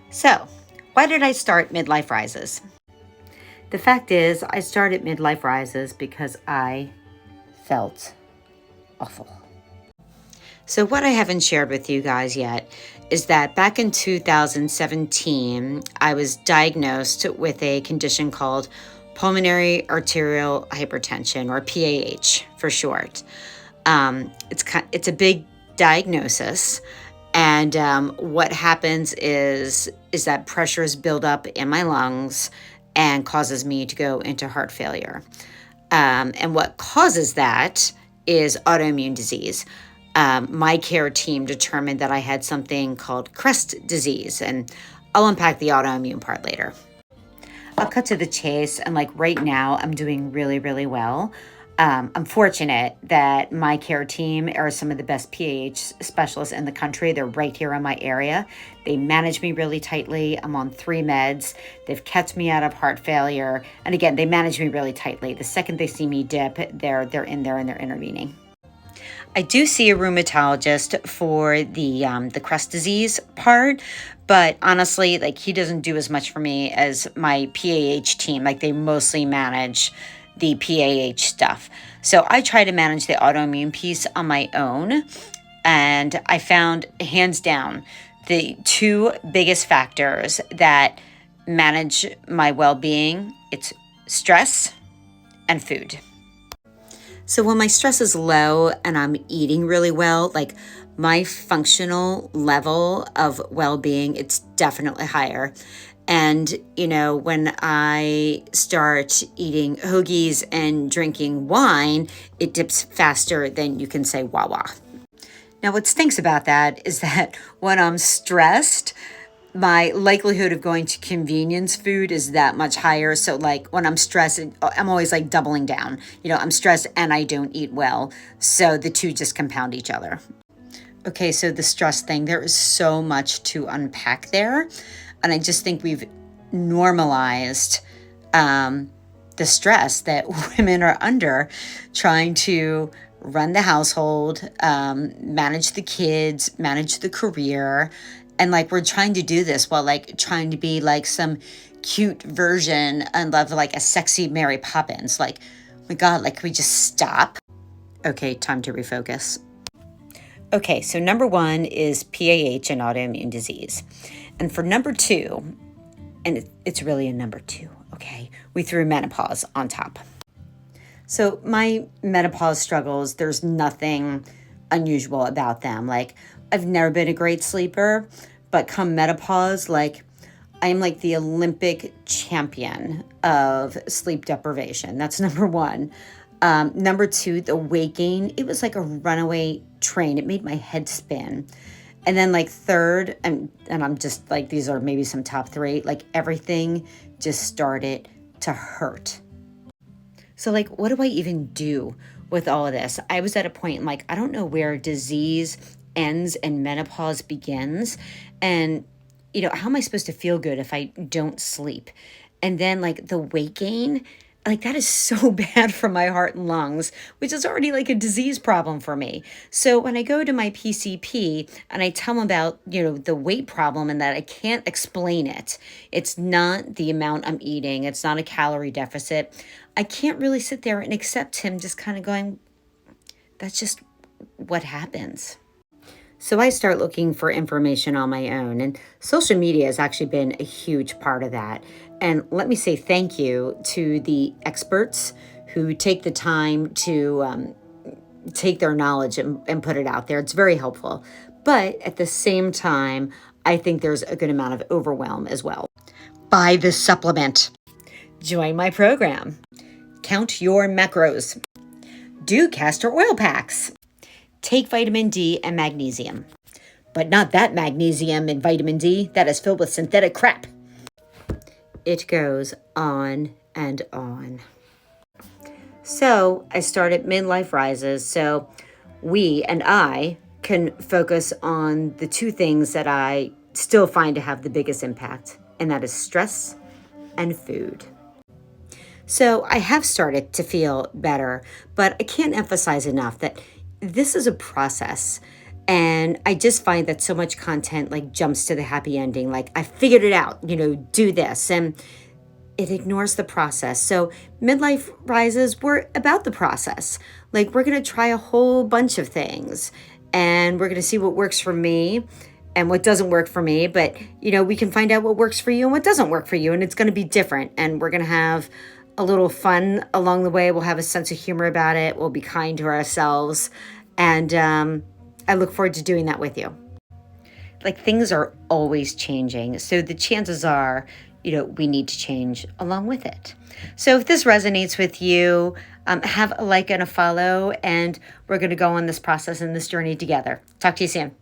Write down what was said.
So, why did I start Midlife Rises? The fact is, I started Midlife Rises because I felt awful. So, what I haven't shared with you guys yet is that back in 2017, I was diagnosed with a condition called pulmonary arterial hypertension, or PAH for short. It's a big diagnosis. And what happens is that pressures build up in my lungs and causes me to go into heart failure. And what causes that is autoimmune disease. My care team determined that I had something called Crest disease, and I'll unpack the autoimmune part later. I'll cut to the chase, and like right now, I'm doing really, really well. I'm fortunate that my care team are some of the best PAH specialists in the country. They're right here in my area. They manage me really tightly. I'm on 3 meds. They've kept me out of heart failure. And again, they manage me really tightly. The second they see me dip, they're in there and they're intervening. I do see a rheumatologist for the Crest disease part, but honestly, like he doesn't do as much for me as my PAH team. Like they mostly manage the PAH stuff. So I try to manage the autoimmune piece on my own. And I found hands down the 2 biggest factors that manage my well-being. It's stress and food. So when my stress is low and I'm eating really well, like my functional level of well-being, it's definitely higher. And, you know, when I start eating hoagies and drinking wine, it dips faster than you can say wah wah. Now, what stinks about that is that when I'm stressed, my likelihood of going to convenience food is that much higher. So like when I'm stressed, I'm always like doubling down. You know, I'm stressed and I don't eat well. So the 2 just compound each other. Okay, so the stress thing, there is so much to unpack there. And I just think we've normalized the stress that women are under trying to run the household, manage the kids, manage the career. And like we're trying to do this while like trying to be like some cute version and love like a sexy Mary Poppins. Like, oh my God, like can we just stop? Okay, time to refocus. Okay, so number 1 is PAH and autoimmune disease. And for number 2, and it's really a number 2, okay, we threw menopause on top. So my menopause struggles, there's nothing unusual about them. Like I've never been a great sleeper, but come menopause, like I'm like the Olympic champion of sleep deprivation. That's number 1. Number 2, the weight gain, it was like a runaway train. It made my head spin. And then like 3rd, and I'm just like, these are maybe some top 3, like everything just started to hurt. So like, what do I even do with all of this? I was at a point like, I don't know where disease ends and menopause begins. And, you know, how am I supposed to feel good if I don't sleep? And then like the weight gain, like that is so bad for my heart and lungs, which is already like a disease problem for me. So when I go to my PCP and I tell them about, you know, the weight problem and that I can't explain it, it's not the amount I'm eating, it's not a calorie deficit, I can't really sit there and accept him just kind of going, that's just what happens. So I start looking for information on my own, and social media has actually been a huge part of that. And let me say thank you to the experts who take the time to take their knowledge and put it out there. It's very helpful. But at the same time, I think there's a good amount of overwhelm as well. Buy this supplement. Join my program. Count your macros. Do castor oil packs. Take vitamin D and magnesium. But not that magnesium and vitamin D that is filled with synthetic crap. It goes on and on. So I started Midlife Rises so we and I can focus on the 2 things that I still find to have the biggest impact, and that is stress and food. So I have started to feel better, but I can't emphasize enough that this is a process. And I just find that so much content like jumps to the happy ending. Like, I figured it out, do this. And it ignores the process. So midlife rises were about the process. Like, we're going to try a whole bunch of things and we're going to see what works for me and what doesn't work for me. But, we can find out what works for you and what doesn't work for you. And it's going to be different. And we're going to have a little fun along the way. We'll have a sense of humor about it. We'll be kind to ourselves. And I look forward to doing that with you. Like, things are always changing. So the chances are, we need to change along with it. So if this resonates with you, have a like and a follow, and we're going to go on this process and this journey together. Talk to you soon.